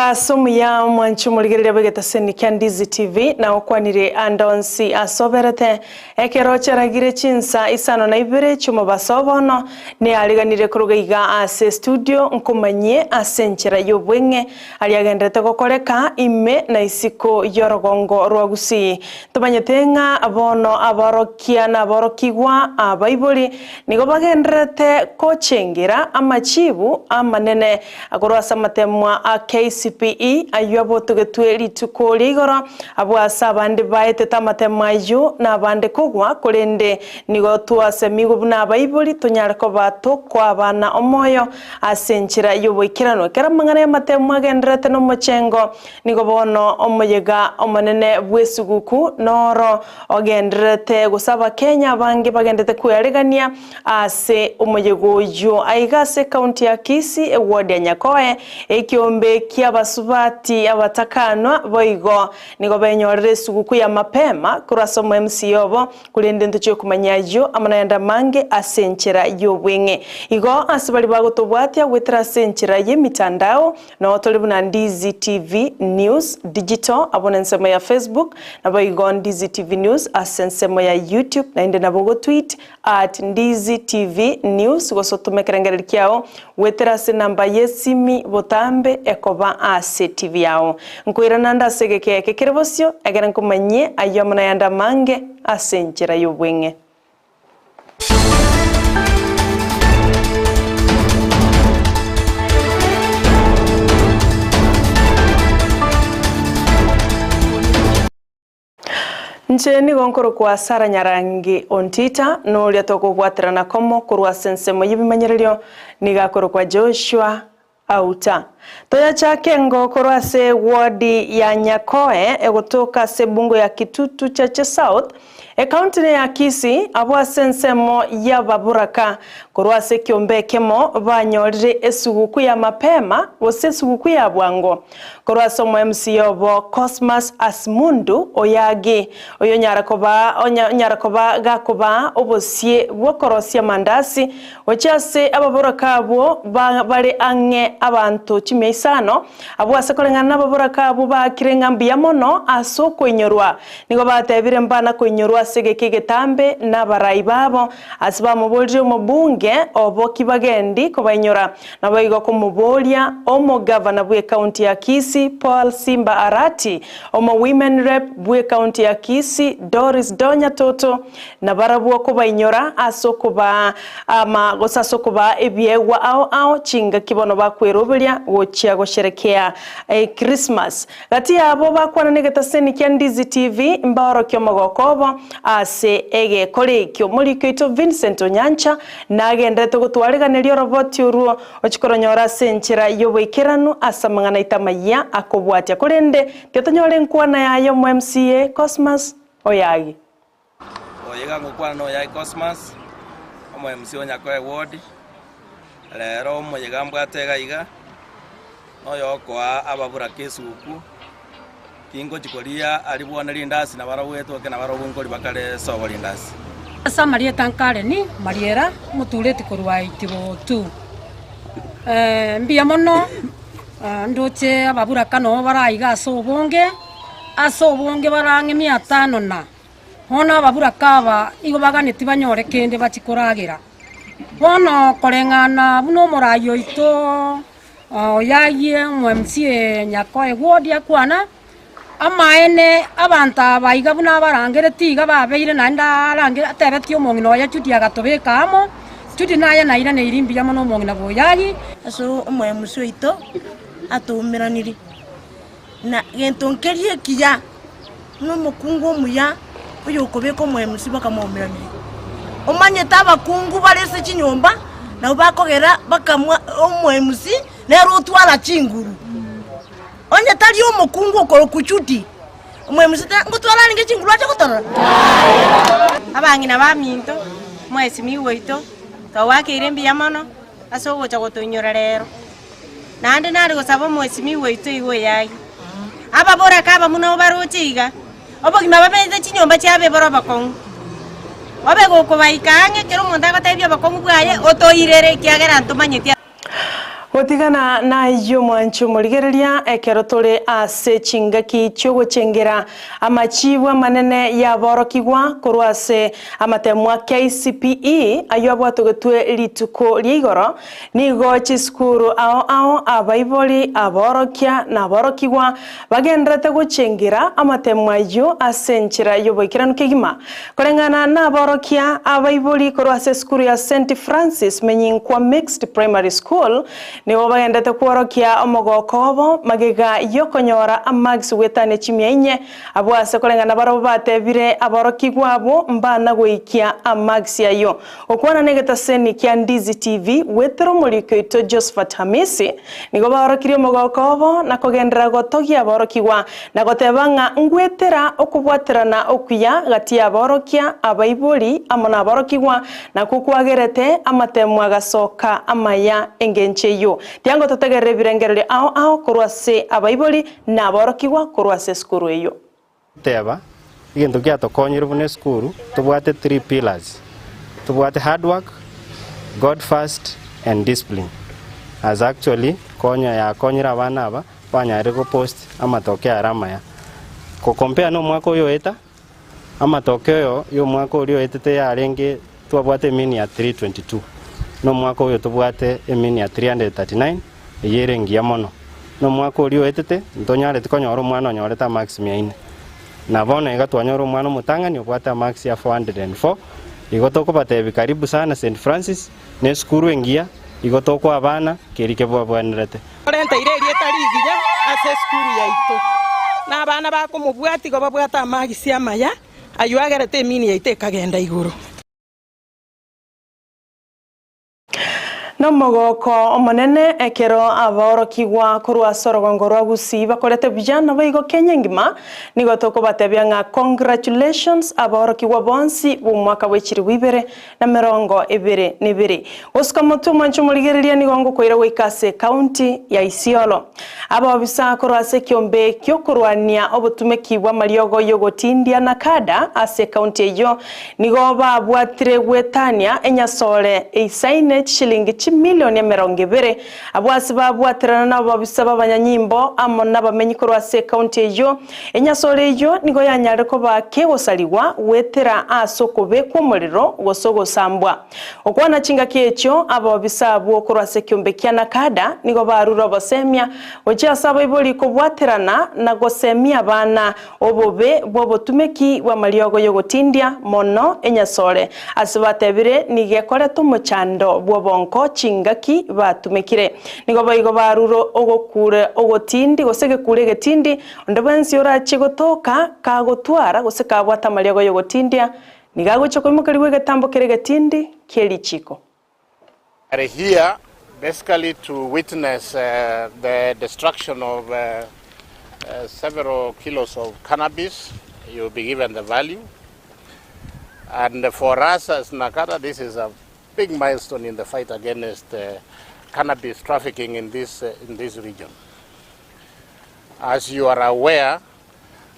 Omugaso muya mwanchu muligerera begeta senika Ndizi TV na okwanire andonsi asoberete ekero charagire Chinsa Isano na Ibere chumo basobono ne aliganire kurugaiga ase studio nkumanye asenchera yobwenge aliagendete gokoreka ime na isiko yorogongo rwa Gusii tumanyetenga abono aborokia na aborokigwa abaibuli nigo bagendete kochengera amachibu amanene agorwasa matemwa KCPE ayuabo tugetweli tukoligoro abwasa abandi baete tamatemayo na abandi kugwa kurende nigo tuasemigo buna baibuli tunyarako bato kwa bana omoyo asenchira yobwikirano karamangana matemwa gendrete no mochengo nigo bono omoyega omanene bwesuguku noro ogendrete gusaba Kenya bangi bagendete kuyaregania ase omoyego yo aigase county ya Kisii ward ya Nyakoe ekiombe kia basubati abatakanwa boigo nigo benyorere suguku ya mapema kurasomo MCObo kulende ntucho kumanyayo amanayanda mange asenchera yobwenge igo asibali bagotobwatia gwetera senchera ye mitandao na otolibu na Ndizi TV News digital abonensemo ya Facebook na boigo Ndizi TV News asensemo ya YouTube na inde na bogo tweet @Ndizi TV News gosotumekerengereri kiao wetera se namba yesimi botambe ekoba ase TV yao nkuira nanda segeke kekerebosio agera nkumanye ayomana yanda mange asenchera yobwenge Ncheni gonkoro kwa Sara Nyarangi Ontita no lya toko kwatirana komo kurwa sensemo yibimanyerero nigakoro kwa Joshua Auta toya chake ngo kurwa se wadi ya Nyakoe egotoka se bungo ya Kitutu Chache South county ya Kisii abwa sensemo ya baburaka kurwa se kiombe kemo banyorire esuguku ya mapema wose suguku ya bwango kurwa somo MCObo Cosmas Asmundu oyagi oyo nyarakoba gakoba obosie bwokorosia mandasi ochase ababuraka abo bari ange abantu chimya Isano abwa sekolengana n'ababuraka abo bakirenga mbiya mono aso kwenyorwa nigo batebire mbana kwenyorwa segeke getambe n'abarayi babo asiba mubolje mubunge obo kibagendi kubanyora nabayigo ko mubolya omo governor bwe county ya Kisii Paul Simba Arati omo women rep bwe county ya Kisii Doris Donya Toto na barabu ko banyora asokuba ama gosasokuba ebyewa ao chinga kibono bakwerobelya wochia gosherekea Christmas gati abo bakwana negeta senika Ndizi TV mbaro kyo magokobo ase ege kolekyo muri kwito Vincent Onyancha nagendete gutwariganiryo roboti uruo ochikoronyora senchera yobwikirano asamangana itamaya akobwatia kurende tyotonyore nkwana yayo mu MCA Cosmas oyagi oyega ngokwana no yayi Cosmas omo MCA Nyakoe ward lero moyega mbwatega iga oyo kwa ababura kesuku kingo chikolia alibwana lindasi na barawetwa kana barabungoli bakale sobo lindasi asa maria tankare ni mariera mutuleti kurwa itibo tu mbia mono ndoche ababura kano baraiga asobonge barange 500 na hona ababura kaba igo baganeti banyore kende bachikoragira bono korengana buno morayo ito oyaye MCA Nyakoe ward ya kwana amaene abanta baiga buna barangere tiga babeire nanda arangere atebeti omongino ya chuti agatobeka amo chuti naye naira ne irimbi ya mono omongina boyayi aso MCA ito atumiraniri na gentonkerie kiya no mukungu muya uyo kobeko MCA bakamumiraniri omanye tabakungu barese chinyomba na bakogera bakamwa MCA nero twala chinguru onye tali umukungu okoro kuchuti MCA ngotwala ninge chinguru acha kotora abangina baminto mwesi miweito tawake irembi yamano aso gocha gotonyora rero nande nari gosaba mwesi miweito iwe yayi ababora kaba muno barochiga obogima babeze chinyomba chabe boro bakongu obe goko baikange kero monda batebya bakongu bwaye otoirere kiagera ntomanyetia Gotigana na iyo mwanchu murigereria ekero tore ase chingaki chogochengera amachibwa manene ya borokigwa korwase amatemwa KCPE ayo abwatogetwe rituko ryigoro nigo chiskuru ao abaiboli aborokia na borokigwa bagenderete gochengera amatemwa yo ase nchira yoboikiranu kigima korengana na borokia abaiboli korwase skuru ya St Francis menyinkwa Mixed Primary School nibo bagendete kworokia omogokobo magega yokonyora amax wetane chimia inye abwase korengana baro batebire aborokigwa abo mbana goikia amax yayo okwana negeta seni kya Ndizi TV wetero muliko ito Josephat Hamisi nigo barokiri omogokobo na kogendera gotogia aborokigwa na gotebanga ngwetera okubwaterana okuya gati ya aborokia abaiboli amona aborokigwa na kukwagerete amatemwa gasoka Amayia engencheyo tiango totegerere birengerere ao korwase abaiboli na aborokigwa korwase skuru eyo teba igento kya tokonyere bune skuru tubwate 3 pillars tubwate hard work, God first and discipline as actually konyera abana aba banyare go post amatokeo aramaya ko compare no mwako yo eta amatokeo yo mwako ryo etete yarenge tubwate mini ya 322 no mwako yo tubwate emini ya 339 yerengia mono no mwako ryo etete ntonyare tikonyora mwana onyoreta max 400 na bona igatwanyora mwana mutangani obwata max ya 404 igotoko batebi karibu sana St Francis ne skuru engia igotoko abana kerike bwabwanirete renta irerie tariginya ase skuru yaito na abana bako mubwati go babwata magisi Amaya ayuagerete mini yaite kagenda iguru nomogoko omonene ekero aborokigwa korwa sorogongo rwa Gusii bakorete bijana baigo Kenya ngima nigo toko batebya nga congratulations aborokigwa bonsi bumwaka bwechiri Ibere na 2022 osika mutu mwanchu murigereria nigo ngokoira wikase county ya Isiolo abobisa korwa se kiombe kyo korwania obutumekibwa mariogo yogotindia na kada ase county eyo nigo babwatire gwetania enyasole eisaine shilingi milioni ya 20 abwasi babwaterana nabo bisaba abanyanyimbo amo nabamenyi korwa se county eyo enyasole eyo nigo yanyare ko bake gosaliwa wetera asokobe ku muriro gosogo sambwa okwana chinga kecho abo bisabwo korwa se kiombe kya nakada nigo baruro bosemia ocha sabo iboli ko bwaterana na gosemia bana obobe bobotumeki wa mariogo yogotindia mono enyasole asibatebire nigekoreto muchando bwobonko chingaki batumekire nigo baigo baruro ogokure ogotindi gosege kure getindi ondebensi ora chigotoka kagotwara goseka bwata mariogo yogotindia nigagocho kwimukari wegetambo kere getindi kelichiko are here basically to witness the destruction of several kilos of cannabis. You'll be given the value, and for us as Nakada, this is a big milestone in the fight against cannabis trafficking in this region. As you are aware,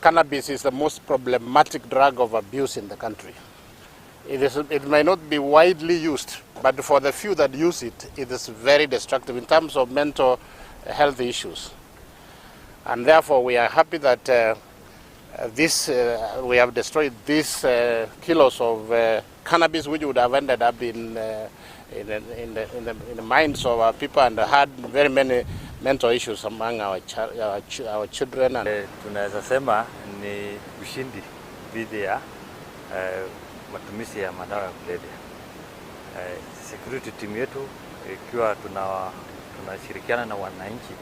cannabis is the most problematic drug of abuse in the country. It may not be widely used, but for the few that use it, it is very destructive in terms of mental health issues. And therefore, we are happy that we have destroyed these kilos of cannabis, which would have ended up in the minds of our people and had very many mental issues among our children. Tunaweza sema ni ushindi dhidi ya matumizi ya madawa ya kulevya. Security team yetu ikiwa tunashirikiana na wananchi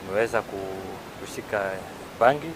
tumeweza kushika bangi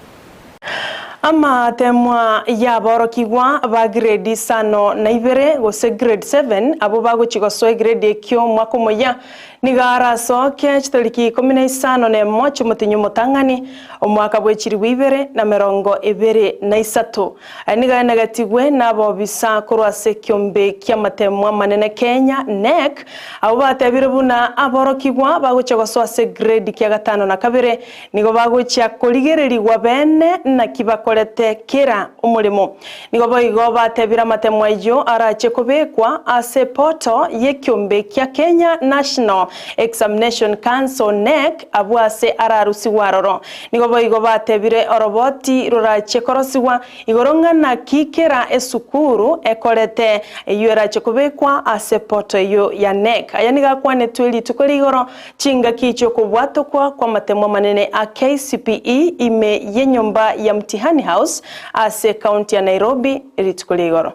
ama temwa ya borokigwa ba grade Isano na Ibere gose grade 7 abo bagochigosoe grade ekyo mwako moya nigara soke chitariki 15 ne mocho mutinyu mutangani omwaka bwechiri Ibere na 2023 niga negatigwe nabo bisa korwase kyombe kyamatemwa manene Kenya NEC abo batebire buna aborokigwa bagochigosoe grade kya 5 na 2 nigo bagochia koligereri bene na kibakore ekorete kira umurimo nigo boigo batebira matemwa iyo arache kubekwa ase poto yekiombe kia Kenya National Examination Council NEC abwase ararusi waroro nigo boigo batebire oroboti rurache korosiwa igorongana kikera esukuru ekorete iyo arache kubekwa ase poto iyo ya NEC aya niga kwane twili tukori igoro chinga kicho kubwatokwa kwa matemwa manene a KCPE ime yenyomba ya Mtihani House ase county ya Nairobi ritukori igoro.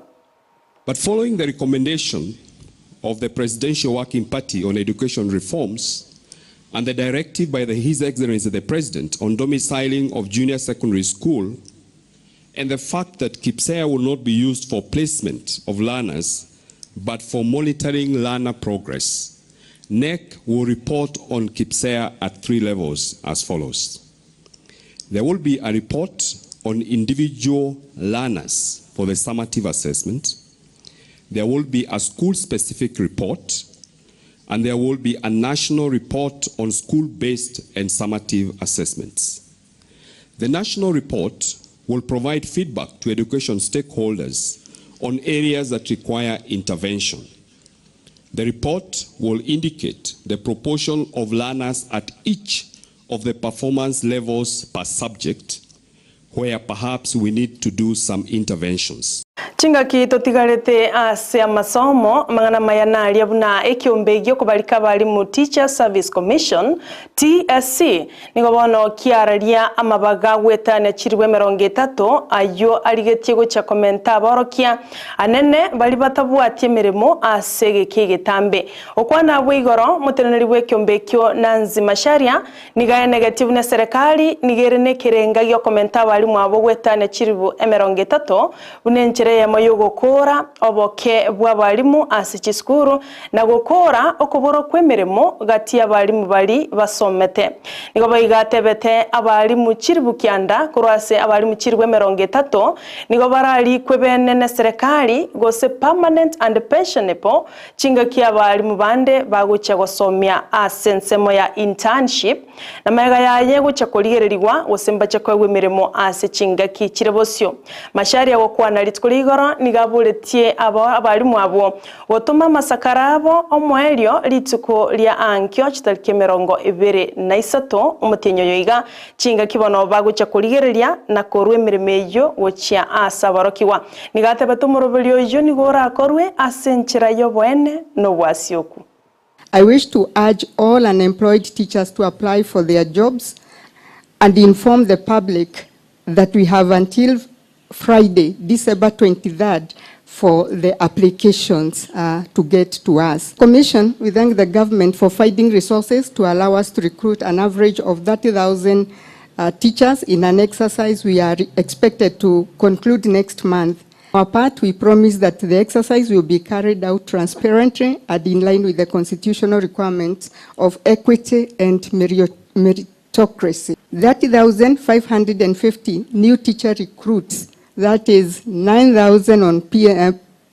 But following the recommendation of the Presidential Working Party on Education Reforms and the directive by His Excellency the President on domiciling of junior secondary school, and the fact that KIPSEA will not be used for placement of learners, but for monitoring learner progress, NEC will report on KIPSEA at 3 levels as follows. There will be a report on individual learners for the summative assessment. There will be a school-specific report, and there will be a national report on school-based and summative assessments. The national report will provide feedback to education stakeholders on areas that require intervention. The report will indicate the proportion of learners at each of the performance levels per subject, where perhaps we need to do some interventions. Chingaki totigarete ase amasomo mangana mayana liabuna ekiombe gyo kubalika balimu Teacher Service Commission TSC nigobono kiararia amabaga gwetana chirwe 30 ayo aligetie gocha komenta borokia anene bali batabwatie mirimo ase gekigetambe okwana bwigoro muteneri bwekiombe kyo Nanzi Masharia nigaye negative na serikali nigerene kirenga gyo komenta balimu abo gwetana chirwe 30 bunenchire moyo gukora oboke bw'abalimu ase chiskuru na gukora okuboro kwemeremo gati y'abalimu bali basomete nigo bayigatebete abalimu chiribukyanda kurwase abalimu chirwe 30 nigo barali kwebenene serikali gose permanent and pensionable chinga ky'abalimu bande bagucha gosomya ase nsemo ya internship na mega yaye gucha koligereriwa gosemba chakwe mirimo ase chinga kichirebosyo Masharia gokwana litkuligoro nigabuletie abalimu abo gotuma masakarabo omwelio lituko lya ankyo chitalike 23 umutinyo yoiga chinga kibono bagucha kuligereria na korwe mirimo gochia asa barokiwa nigate batumurobelio yo nigora korwe asenchira yo bwene no bwasioku. I wish to urge all unemployed teachers to apply for their jobs and inform the public that we have until Friday, December 23rd, for the applications to get to us. Commission, we thank the government for finding resources to allow us to recruit an average of 30,000 teachers in an exercise we are expected to conclude next month. On our part, we promise that the exercise will be carried out transparently and in line with the constitutional requirements of equity and meritocracy. 30,550 new teacher recruits, that is 9,000 on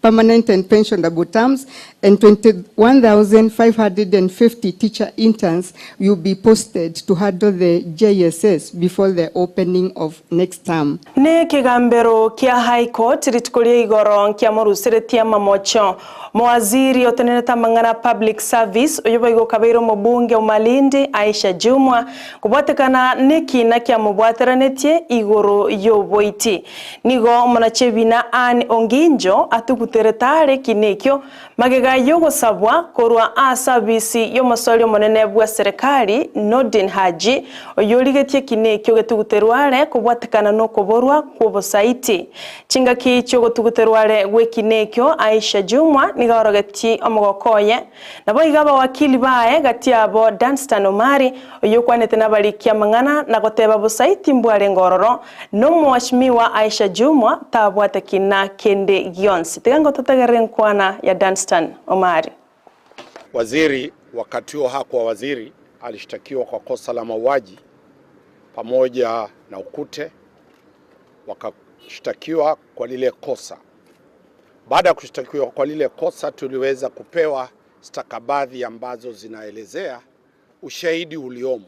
permanent and pensionable terms, and 21,550 teacher interns will be posted to handle the JSS before the opening of next term. Ne kigambero kia High Court ritkulia igoro kia morusiretia mamocho mwaziri oteneta mangana public service oyoba igo kabeiro mbunge umalindi Aisha Jumwa kubwatekana neki na kia mubwateranetie igoro yoboiti nigo monachebina an onginjo atuguteretare kinekyo magega yogo sabwa korwa a service yo masoli monene bwa serikali Nordin Haji oyoligetie kinekyo getuguterware kubwatekana no kuborwa kubosaiti chinga kicho gotuguterware gwe kinekyo Aisha Jumwa nigaorogeti omugokoye nabo igaba wakili bae gati abo Danstan Omari oyokwanete nabalikia mangana na goteba bosaiti mbwale ngororo no mwashimiwa Aisha Jumwa tabwate kina kende gionsi tegango tatagerenkwana ya Danstan Omari. Waziri wakati huo hakuwa waziri alishtakiwa kwa kosa la mauaji pamoja na ukute, wakashtakiwa kwa lile kosa. Baada ya kushtakiwa kwa lile kosa tuliweza kupewa stakabadhi ambazo zinaelezea ushahidi uliomo.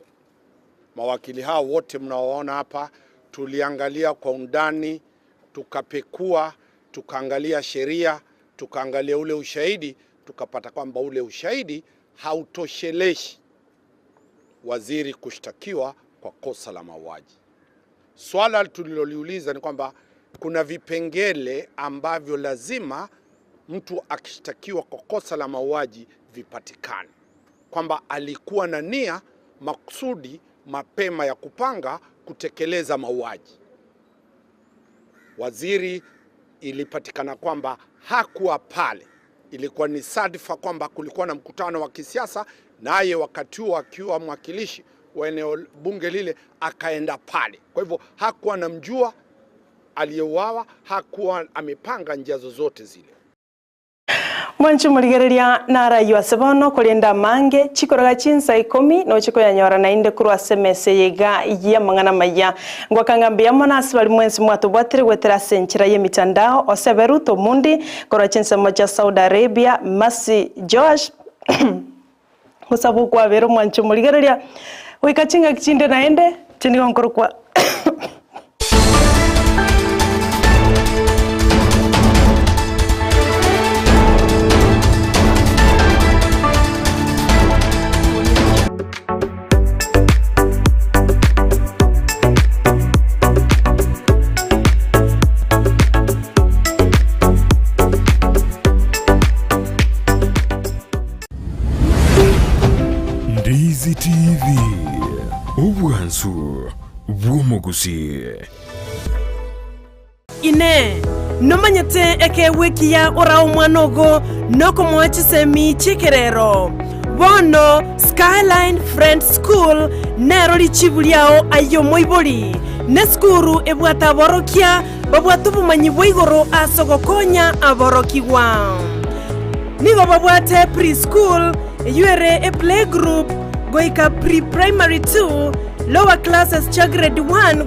Mawakili hao wote mnaoona hapa tuliangalia kwa undani, tukapekua, tukaangalia sheria, tukaangalia ule ushahidi, tukapata kwamba ule ushahidi hautosheleshi waziri kushtakiwa kwa kosa la mauaji. Swala tuliloliuliza ni kwamba kuna vipengele ambavyo lazima mtu akishtakiwa kwa kosa la mauaji vipatikane, kwamba alikuwa na nia makusudi mapema ya kupanga kutekeleza mauaji. Waziri ilipatikana kwamba hakuwa pale, ilikuwa ni sadfa kwamba kulikuwa na mkutano wa kisiasa, naye wakati huo akiwa mwakilishi wa eneo bunge lile akaenda pale. Kwa hivyo hakuwa namjua aliyeuawa, hakuwa amepanga njia zozote zile. Mwanchu muligereria nara yuasebono kulinda mange chikoraga Chinsa 10 no chiko yanyora na inde kuru asemese yega ya mangana maya ngwakangambia monasi bali mwensi mwatu bwatire gwetera senchira ye mitandao oseberu to mundi kora Chinsa moja Saudi Arabia Masi Josh usabu kwa vero mwanchu muligereria wikachinga kichinde na ende tinigo nkuru kwa Ndizi TV Ubwansu Gusii ine nomanyete eke wiki ya ora umwanogo noko mwachisemi chikerero bono Skyline Friends School nero lichibuliao ayo moiboli ne skuru ebwata borokia babwatu bumanyi bwigoro asogokonya aborokiwa nigo babwate preschool yuere a playgroup goika pre-primary 2 lower classes cha grade 1